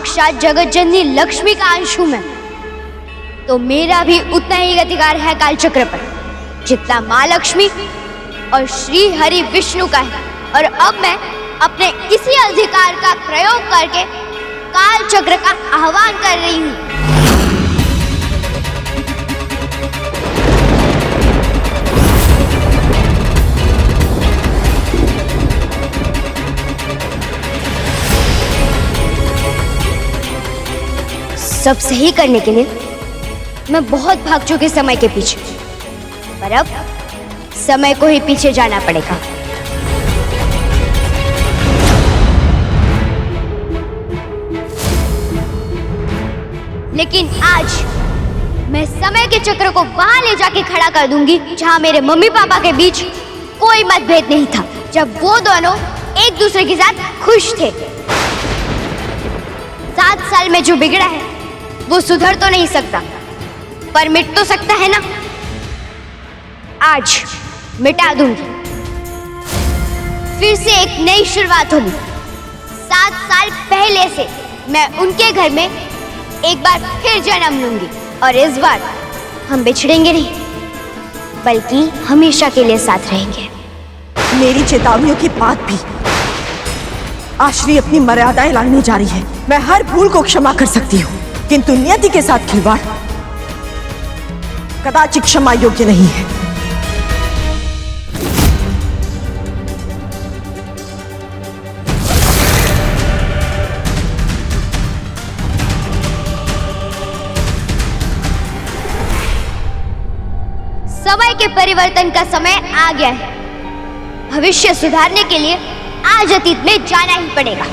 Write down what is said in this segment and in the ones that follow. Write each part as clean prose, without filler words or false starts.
साक्षात जगत जननी लक्ष्मी का अंश हूं मैं, तो मेरा भी उतना ही अधिकार है कालचक्र पर जितना माँ लक्ष्मी और श्री हरि विष्णु का है। और अब मैं अपने इसी अधिकार का प्रयोग करके कालचक्र का आह्वान कर रही हूँ। सब सही करने के लिए मैं बहुत भाग चुकी समय के पीछे, पर अब समय को ही पीछे जाना पड़ेगा। लेकिन आज मैं समय के चक्र को वहां ले जाके खड़ा कर दूंगी जहां मेरे मम्मी पापा के बीच कोई मतभेद नहीं था, जब वो दोनों एक दूसरे के साथ खुश थे। 7 साल में जो बिगड़ा है वो सुधर तो नहीं सकता, पर मिट तो सकता है ना। आज मिटा दूंगी, फिर से एक नई शुरुआत होगी। 7 साल पहले से मैं उनके घर में एक बार फिर जन्म लूंगी, और इस बार हम बिछड़ेंगे नहीं, बल्कि हमेशा के लिए साथ रहेंगे। मेरी चेतावनियों के बाद भी आश्री अपनी मर्यादाएं लाने जा रही है। मैं हर भूल को क्षमा कर सकती हूँ, किंतु नियति के साथ खिलवाड़ कदाचित क्षमा योग्य नहीं है। समय के परिवर्तन का समय आ गया है। भविष्य सुधारने के लिए आज अतीत में जाना ही पड़ेगा।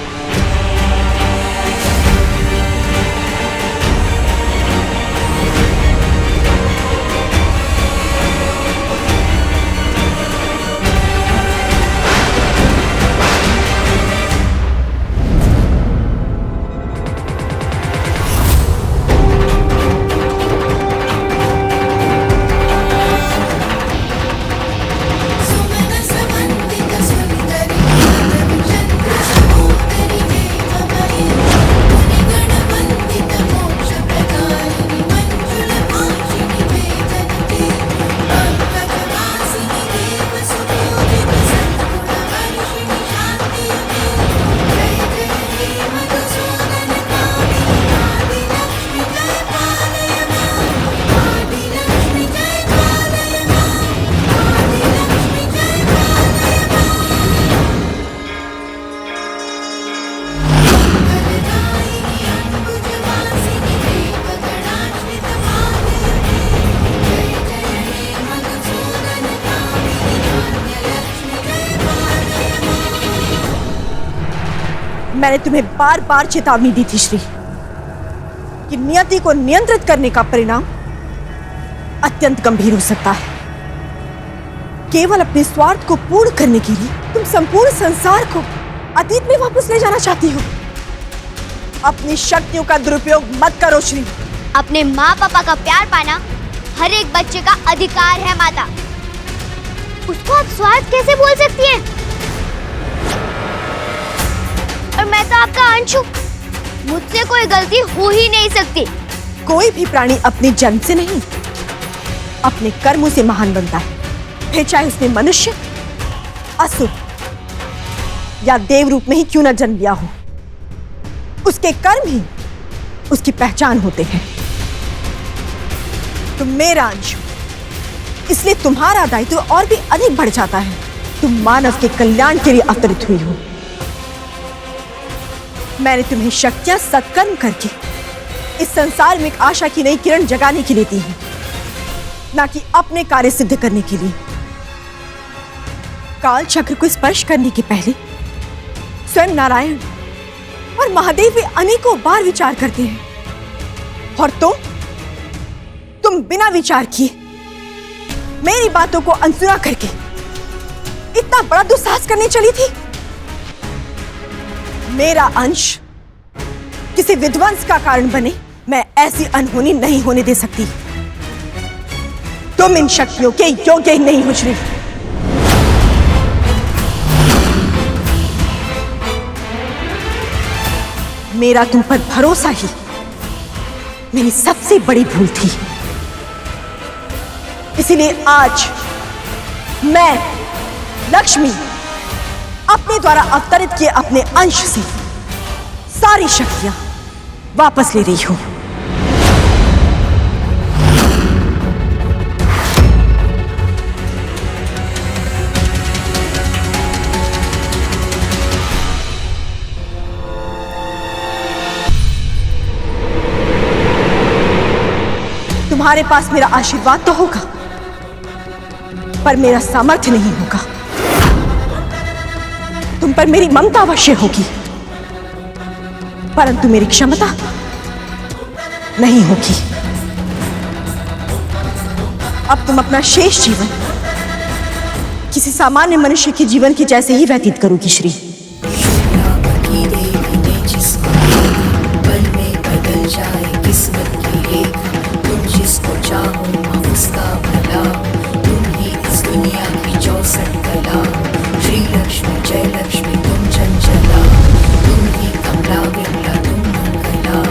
मैंने तुम्हें बार बार चेतावनी दी थी श्री, कि नियति को नियंत्रित करने का परिणाम अत्यंत गंभीर हो सकता है। केवल अपने स्वार्थ को पूर्ण करने के लिए तुम संपूर्ण संसार को अतीत में वापस ले जाना चाहती हो। अपनी शक्तियों का दुरुपयोग मत करो श्री। अपने माँ पापा का प्यार पाना हर एक बच्चे का अधिकार है माता, उसको आप स्वार्थ कैसे बोल सकती हैं? और मैं तो आपका अंश हूँ, मुझसे कोई गलती हो ही नहीं सकती। कोई भी प्राणी अपने जन्म से नहीं, अपने कर्मों से महान बनता है, फिर चाहे उसने मनुष्य, असुर या देव रूप में ही क्यों न जन्म लिया हो। उसके कर्म ही उसकी पहचान होते हैं। तुम मेरा अंश हो, इसलिए तुम्हारा दायित्व और भी अधिक बढ़ जाता है। तुम मानव के कल्याण के लिए अवतरित हुई हो। मैंने तुम्हें शक्तियां सत्कर्म करके इस संसार में एक आशा की नई किरण जगाने के लिए दी है, ना कि अपने कार्य सिद्ध करने के लिए। काल चक्र को स्पर्श करने के पहले स्वयं नारायण और महादेव भी अनेकों बार विचार करते हैं, और तुम बिना विचार किए मेरी बातों को अनसुना करके इतना बड़ा दुस्साहस करने चली थी। मेरा अंश किसी विध्वंस का कारण बने, मैं ऐसी अनहोनी नहीं होने दे सकती। तुम इन शक्तियों के योग्य ही नहीं हो श्री। मेरा तुम पर भरोसा ही मेरी सबसे बड़ी भूल थी। इसीलिए आज मैं लक्ष्मी अपने द्वारा अवतरित किए अपने अंश से सारी शक्तियां वापस ले रही हूं। तुम्हारे पास मेरा आशीर्वाद तो होगा, पर मेरा सामर्थ्य नहीं होगा। तुम पर मेरी ममता अवश्य होगी, परंतु मेरी क्षमता नहीं होगी। अब तुम अपना शेष जीवन किसी सामान्य मनुष्य के जीवन के जैसे ही व्यतीत करोगी श्री। जिसको चाहो उसका भला, तुम ही इस दुनिया की 64 कला। श्री लक्ष्मी जय लक्ष्मी तुम चंचला, तुम ही कमला विमला तुम मंगला।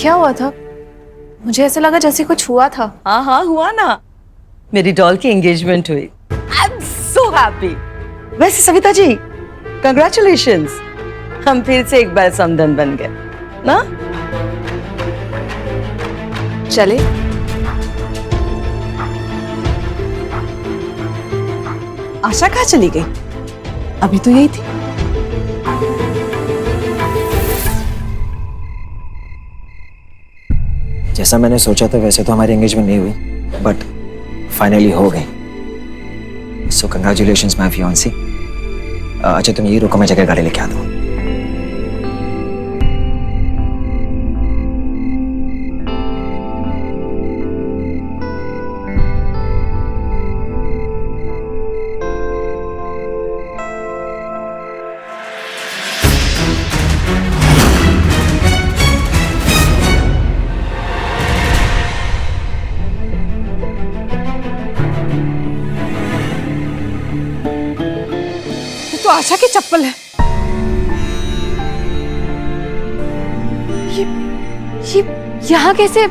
क्या हुआ था? मुझे ऐसा लगा जैसे कुछ हुआ था। हाँ हाँ हुआ ना, मेरी डॉल की एंगेजमेंट हुई। I am so happy. वैसे सविता जी कंग्रेचुलेशंस, हम फिर से एक बार समधन बन गए ना। चले आशा कहाँ चली गई? अभी तो यही थी। जैसा मैंने सोचा था वैसे तो हमारी एंगेजमेंट नहीं हुई, बट फाइनली हो गई। सो कंग्रेचुलेशंस माय फियांसी। अच्छा तुम ये रुको, मैं जगह गाड़ी लेके आता हूँ। तो आशा की चप्पल है। ये यहाँ कैसे?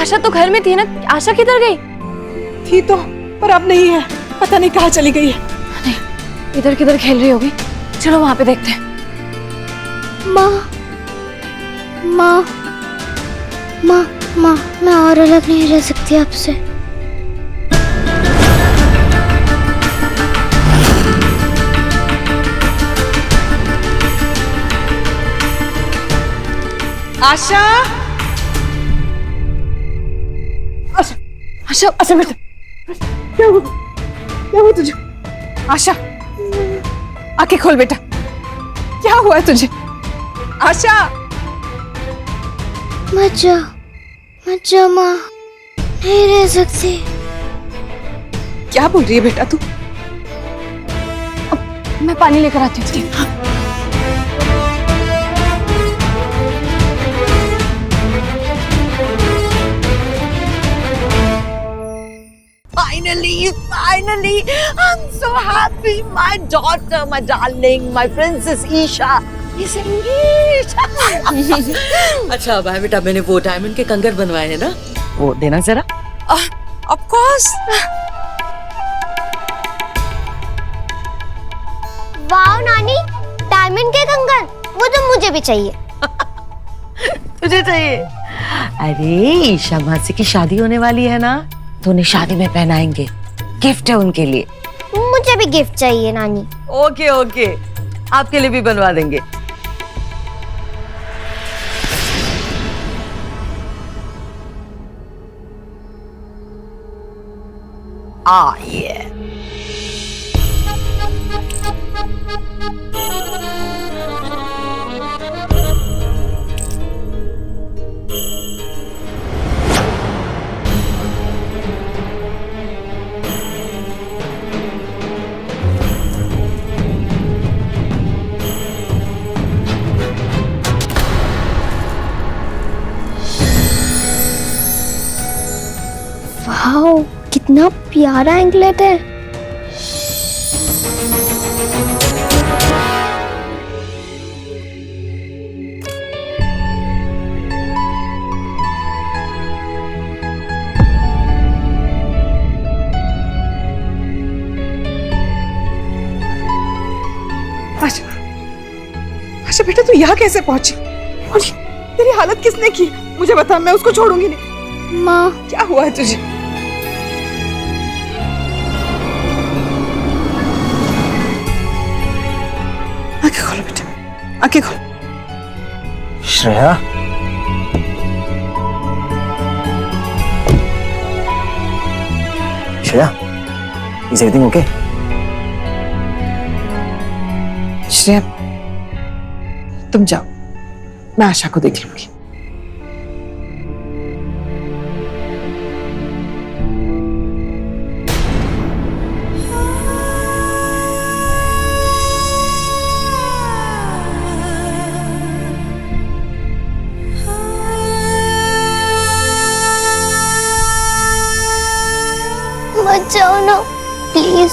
आशा तो घर में थी ना, आशा किधर गई? थी तो, पर अब नहीं है। पता नहीं कहाँ चली गई है। नहीं, इधर किधर खेल रही होगी। चलो वहां पे देखते हैं। माँ माँ माँ माँ, मैं और अलग नहीं रह सकती आपसे। आशा आशा आशा आशा बेटा, क्या हुआ? क्या हुआ तुझे? आशा आंखें खोल बेटा, क्या हुआ है तुझे? आशा मत जाओ माँ, नहीं रह सकती। क्या बोल रही है बेटा तू? मैं पानी लेकर आती हूँ। Finally, I'm so happy. My daughter, my darling, my princess Isha is engaged. अच्छा भाई बेटा, मैंने वो डायमंड के कंगन बनवाए हैं ना, वो देना जरा। Of course. वाह नानी, डायमंड के कंगन, वो तो मुझे भी चाहिए। तुझे चाहिए? अरे ईशा मासी की शादी होने वाली है ना, तो उन्हें शादी में पहनाएंगे। गिफ्ट है उनके लिए। मुझे भी गिफ्ट चाहिए नानी। ओके ओके, आपके लिए भी बनवा देंगे। ये वाओ, कितना प्यारा एंकलेट है। आशा, आशा बेटा तू यहाँ कैसे पहुंची? और तेरी हालत किसने की? मुझे बता, मैं उसको छोड़ूंगी नहीं। माँ, क्या हुआ है तुझे? आंखें खोलो बेटा, आंखें खोलो। Shreya, Shreya, is everything okay? Shreya, तुम जाओ, मैं आशा को देख लूंगी। मत जाओ ना प्लीज।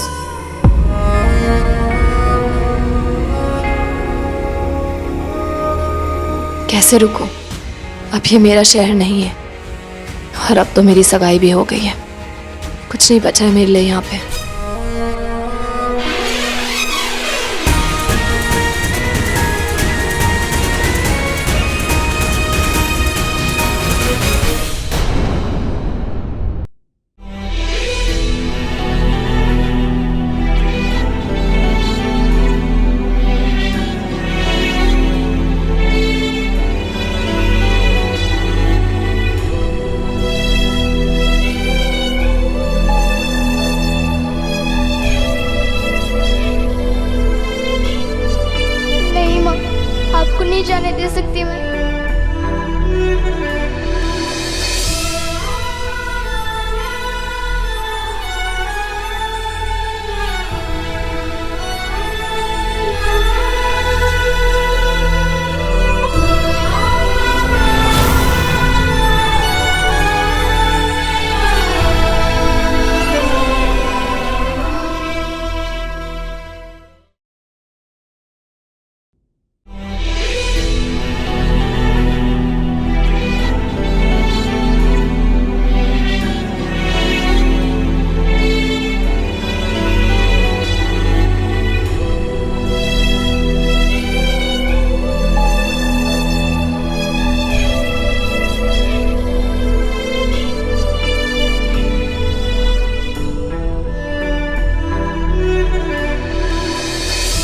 कैसे रुको? अब ये मेरा शहर नहीं है और अब तो मेरी सगाई भी हो गई है। कुछ नहीं बचा है मेरे लिए यहाँ पे। आपको नहीं जाने दे सकती मैं।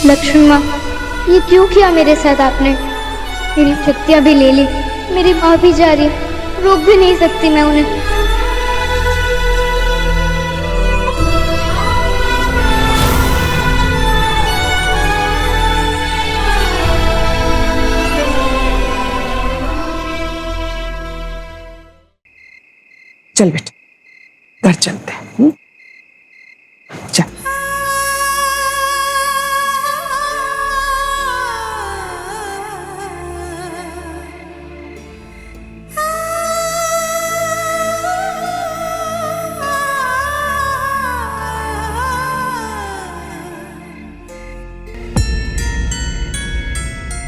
लक्ष्मी माँ, ये क्यों किया मेरे साथ आपने? मेरी शक्तियाँ भी ले ली, मेरी माँ भी जा रही, रोक भी नहीं सकती मैं उन्हें। चल बेटा, घर चलते हैं। चल।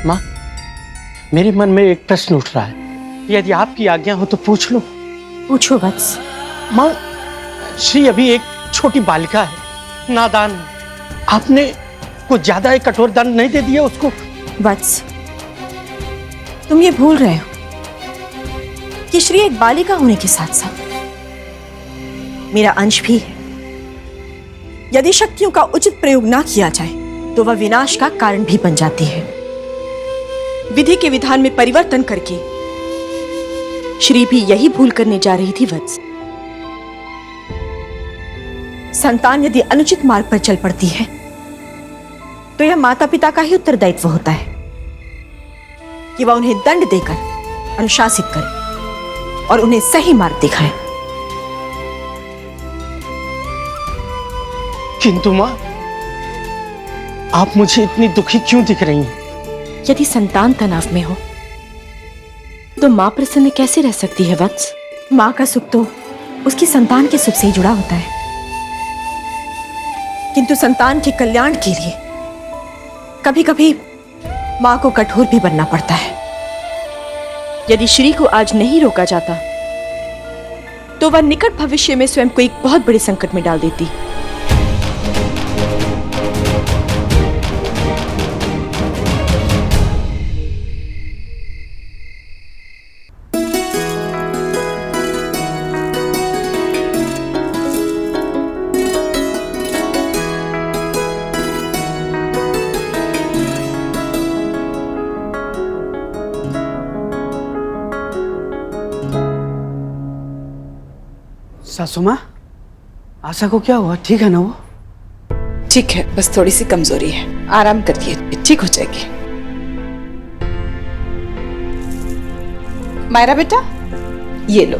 माँ, मेरे मन में एक प्रश्न उठ रहा है, यदि आपकी आज्ञा हो तो पूछ लो। पूछो वत्स। माँ, श्री अभी एक छोटी बालिका है, नादान है। आपने कुछ ज्यादा एक कठोर दंड नहीं दे दिया उसको? वत्स, तुम ये भूल रहे हो कि श्री एक बालिका होने के साथ साथ मेरा अंश भी है। यदि शक्तियों का उचित प्रयोग ना किया जाए तो वह विनाश का कारण भी बन जाती है। विधि के विधान में परिवर्तन करके श्री भी यही भूल करने जा रही थी वत्स। संतान यदि अनुचित मार्ग पर चल पड़ती है तो यह माता पिता का ही उत्तरदायित्व होता है कि वह उन्हें दंड देकर अनुशासित करे और उन्हें सही मार्ग दिखाए। किंतु माँ, आप मुझे इतनी दुखी क्यों दिख रही हैं? यदि संतान तनाव में हो तो मां प्रसन्न कैसे रह सकती है वत्स? मां का सुख तो उसकी संतान के सुख से ही जुड़ा होता है, किंतु संतान के कल्याण के लिए कभी कभी मां को कठोर भी बनना पड़ता है। यदि श्री को आज नहीं रोका जाता तो वह निकट भविष्य में स्वयं को एक बहुत बड़े संकट में डाल देती। सासू माँ, आशा को क्या हुआ? ठीक है ना वो? ठीक है, बस थोड़ी सी कमजोरी है, आराम करिए, ठीक हो जाएगी। मायरा बेटा, ये लो।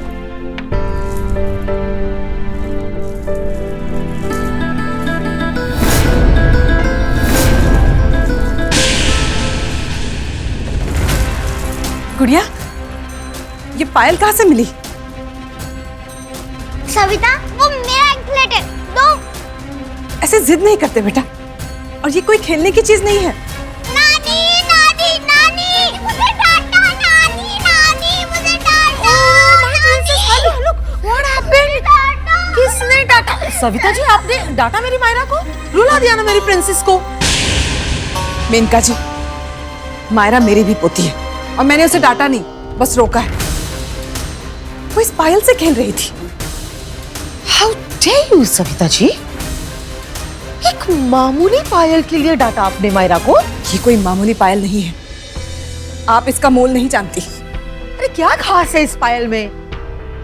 गुड़िया, ये पायल कहाँ से मिली? सविता, वो मेरा एंकलेट है, दो। ऐसे जिद नहीं करते बेटा, और ये कोई खेलने की चीज नहीं है। नानी, नानी, नानी, मुझे डांटा, नानी, नानी, मुझे डांटा। Hello hello, what happened? किसने डांटा? सविता जी, आपने डांटा मेरी मायरा को? रुला दिया ना मेरी प्रिंसेस को। मेनका जी, मायरा मेरी भी पोती है और मैंने उसे डांटा नहीं, बस रोका है। वो इस पायल से खेल रही थी। How dare you Savita ji, एक मामूली पायल के लिए डांटा आपने मायरा को? ये कोई मामूली पायल नहीं है, आप इसका मोल नहीं जानती। अरे क्या खास है इस पायल में?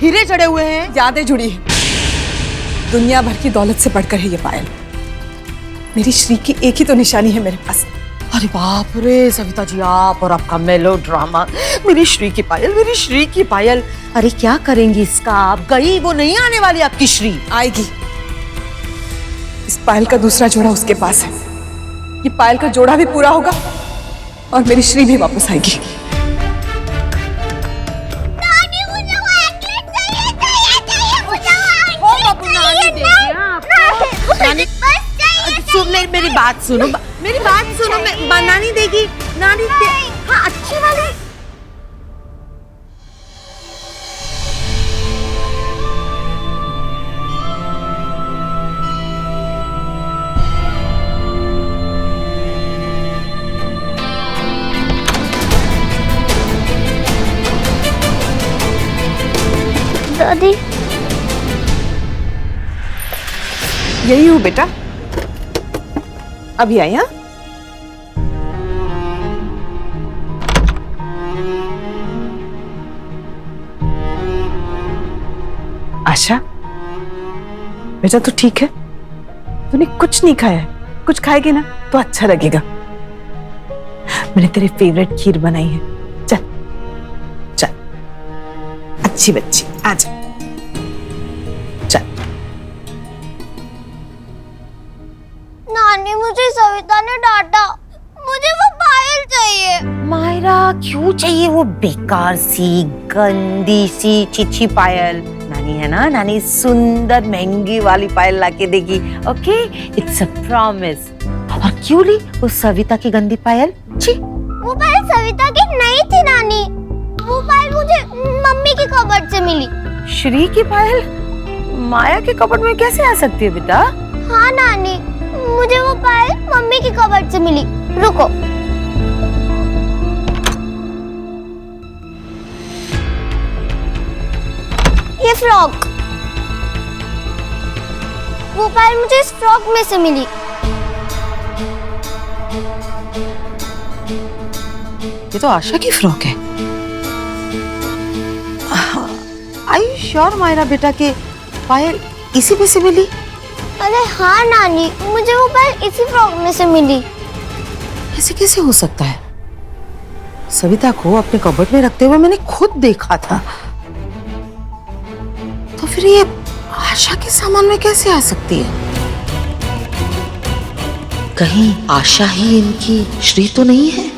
हीरे जड़े हुए हैं, यादें जुड़ी है, दुनिया भर की दौलत से बढ़कर है ये पायल। मेरी श्री की एक ही तो निशानी है मेरे पास। अरे बाप रे सविता जी, आप और आपका मेलोड्रामा। मेरी श्री की पायल, मेरी श्री की पायल। अरे क्या करेंगी इसका आप? गई वो नहीं आने वाली आपकी श्री। आएगी, इस पायल का दूसरा जोड़ा उसके पास है। ये पायल का जोड़ा भी पूरा होगा और मेरी श्री भी वापस आएगी। नानी, मुझे वो एंकलेट चाहिए, चाहिए, चाहिए, मुझे वो एंकलेट चाहिए। नानी, बस चाहिए। सुन, मेरी बात सुनो, मेरी बात सुनो। नानी देगी, नानी दे। हाँ, अच्छी वाली। दादी, यही हूँ बेटा, अभी आई। हाँ, आशा बेटा, तो ठीक है, तूने कुछ नहीं खाया है, कुछ खाएगी ना तो अच्छा लगेगा। मैंने तेरे फेवरेट खीर बनाई है, चल चल, अच्छी बच्ची, आजा चल। नानी, मुझे सविता ने डांटा, मुझे वो पायल चाहिए। मायरा, क्यों चाहिए वो बेकार सी, गंदी सी, चिची पायल? नानी है ना, नानी सुंदर महंगी वाली पायल लाके देगी। Okay, it's a promise. और क्यों ली वो सविता की गंदी पायल? छी, वो पायल सविता की नहीं थी नानी, वो पायल मुझे मम्मी की कबर्ड से मिली। श्री की पायल माया के कपड़ में कैसे आ सकती है बेटा? हाँ नानी, मुझे वो पायल मम्मी की कबर्ड से मिली। रुको, ये फ्रॉक, वो पायल मुझे इस फ्रॉक में से मिली। ये तो आशा की फ्रॉक है। आई यू श्योर मायरा बेटा के पायल इसी में से मिली? अरे हाँ नानी, मुझे वो पायल इसी फ्रॉक में से मिली। ऐसे कैसे हो सकता है? सविता को अपने कबर्ड में रखते हुए मैंने खुद देखा था। तो फिर ये आशा के सामान में कैसे आ सकती है? कहीं आशा ही इनकी श्री तो नहीं है?